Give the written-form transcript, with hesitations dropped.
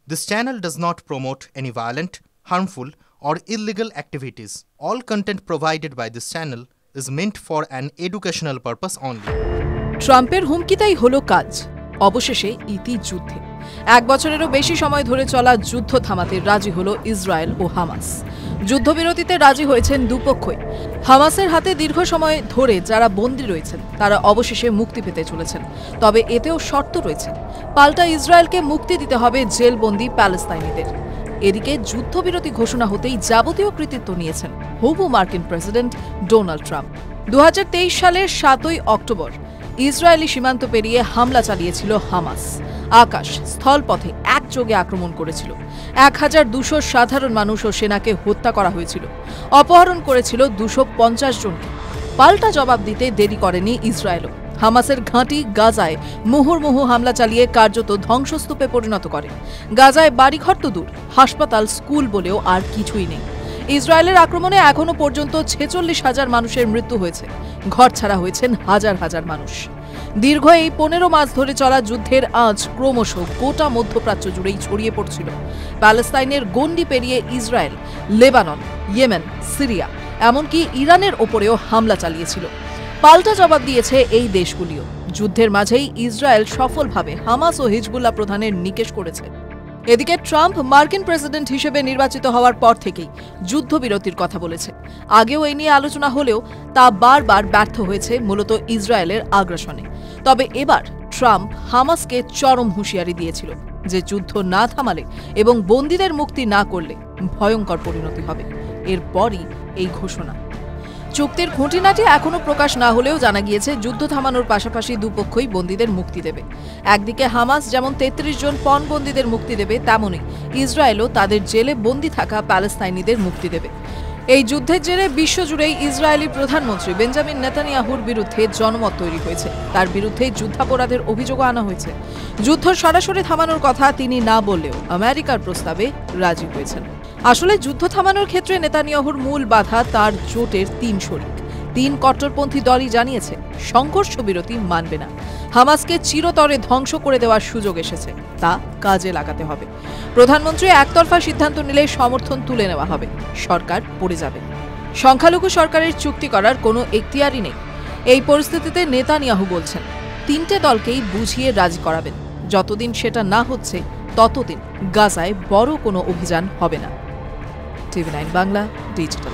This channel does not promote any violent, harmful, or illegal activities. All content provided by this channel is meant for an educational purpose only. ট্রাম্পের হুমকিটাই হলো কাজ। অবশেষে ইতি যুদ্ধে 1 বছরেরও বেশি সময় ধরে চলা যুদ্ধ থামাতে রাজি হলো ইসরায়েল ও হামাস। যুদ্ধবিরতিতে রাজি হয়েছেন দুপক্ষই। হামাসের হাতে দীর্ঘ সময় ধরে যারা বন্দী রয়েছেন তারা অবশেষে মুক্তি পেতে চলেছেন। তবে এতেও শর্ত রয়েছে, পাল্টা ইসরায়েলকে মুক্তি দিতে হবে জেলবন্দী প্যালেস্তাইনিদের। এদিকে যুদ্ধবিরতি ঘোষণা হতেই যাবতীয় কৃতিত্ব নিয়েছেন হবু মার্কিন প্রেসিডেন্ট ডোনাল্ড ট্রাম্প। 2023 সালের 7ই অক্টোবর ইসরায়েলি সীমান্ত পেরিয়ে হামলা চালিয়েছিল হামাস। আকাশ স্থলপথে একযোগে আক্রমণ করেছিল। 1200 সাধারণ মানুষ ও সেনাকে হত্যা করা হয়েছিল। অপহরণ করেছিল 250 জনকে। পাল্টা জবাব দিতে দেরি করেনি ইসরায়েলও। হামাসের ঘাঁটি গাজায় মুহুর্মুহু হামলা চালিয়ে কার্যত ধ্বংসস্তূপে পরিণত করে। গাজায় বাড়িঘর তো দূর, হাসপাতাল, স্কুল বলেও আর কিছুই নেই। ইসরায়েলের আক্রমণে এখনো পর্যন্ত 46,000 মানুষের মৃত্যু হয়েছে। ঘর ছাড়া হয়েছেন হাজার হাজার মানুষ। দীর্ঘ এই 15 মাস ধরে চলা যুদ্ধের আঁচ ক্রমশ গোটা মধ্যপ্রাচ্য জুড়েই ছড়িয়ে পড়ছিল। প্যালেস্তাইনের গণ্ডি পেরিয়ে ইসরায়েল, লেবানন, ইয়েমেন, সিরিয়া, এমনকি ইরানের ওপরেও হামলা চালিয়েছিল। পাল্টা জবাব দিয়েছে এই দেশগুলিও। যুদ্ধের মাঝেই ইসরায়েল সফলভাবে হামাস ও হিজবুল্লাহ প্রধানের নিকেশ করেছে। এদিকে ট্রাম্প মার্কিন প্রেসিডেন্ট হিসেবে নির্বাচিত হওয়ার পর থেকেই যুদ্ধবিরতির কথা বলেছে। আগেও এই নিয়ে আলোচনা হলেও তা বারবার ব্যর্থ হয়েছে, মূলত ইসরায়েলের আগ্রাসনে। তবে এবার ট্রাম্প হামাসকে চরম হুঁশিয়ারি দিয়েছিল যে যুদ্ধ না থামালে এবং বন্দীদের মুক্তি না করলে ভয়ঙ্কর পরিণতি হবে। এরপরই এই ঘোষণা। চুক্তির খুঁটিনাটি এখনো প্রকাশ না হলেও জানা গিয়েছে যুদ্ধ থামানোর পাশাপাশি দুপক্ষই বন্দীদের মুক্তি দেবে। একদিকে হামাস যেমন 33 জন পণবন্দীদের মুক্তি দেবে, তেমনই ইসরায়েলও তাদের জেলে বন্দী থাকা প্যালেস্তাইনিদের মুক্তি দেবে। এই যুদ্ধের জেরে বিশ্বজুড়েই ইসরায়েলি প্রধানমন্ত্রী বেঞ্জামিন নেতানিয়াহুর বিরুদ্ধে জনমত তৈরি হয়েছে। তার বিরুদ্ধে যুদ্ধাপরাধের অভিযোগও আনা হয়েছে। যুদ্ধ সরাসরি থামানোর কথা তিনি না বললেও আমেরিকার প্রস্তাবে রাজি হয়েছেন। আসলে যুদ্ধ থামানোর ক্ষেত্রে নেতানিয়াহুর মূল বাধা তার জোটের 3 শরিক। 3 কট্টরপন্থী দলই জানিয়েছে সংঘর্ষ বিরতি মানবে না। হামাসকে চিরতরে ধ্বংস করে দেওয়ার সুযোগ এসেছে, তা কাজে লাগাতে হবে। প্রধানমন্ত্রী একতরফা সিদ্ধান্ত নিলে সমর্থন তুলে নেওয়া হবে, সরকার পড়ে যাবে। সংখ্যালঘু সরকারের চুক্তি করার কোনো এখতিয়ারই নেই। এই পরিস্থিতিতে নেতানিয়াহু বলছেন 3টে দলকেই বুঝিয়ে রাজি করাবেন। যতদিন সেটা না হচ্ছে ততদিন গাজায় বড় কোনো অভিযান হবে না। TV9 Bangla digital.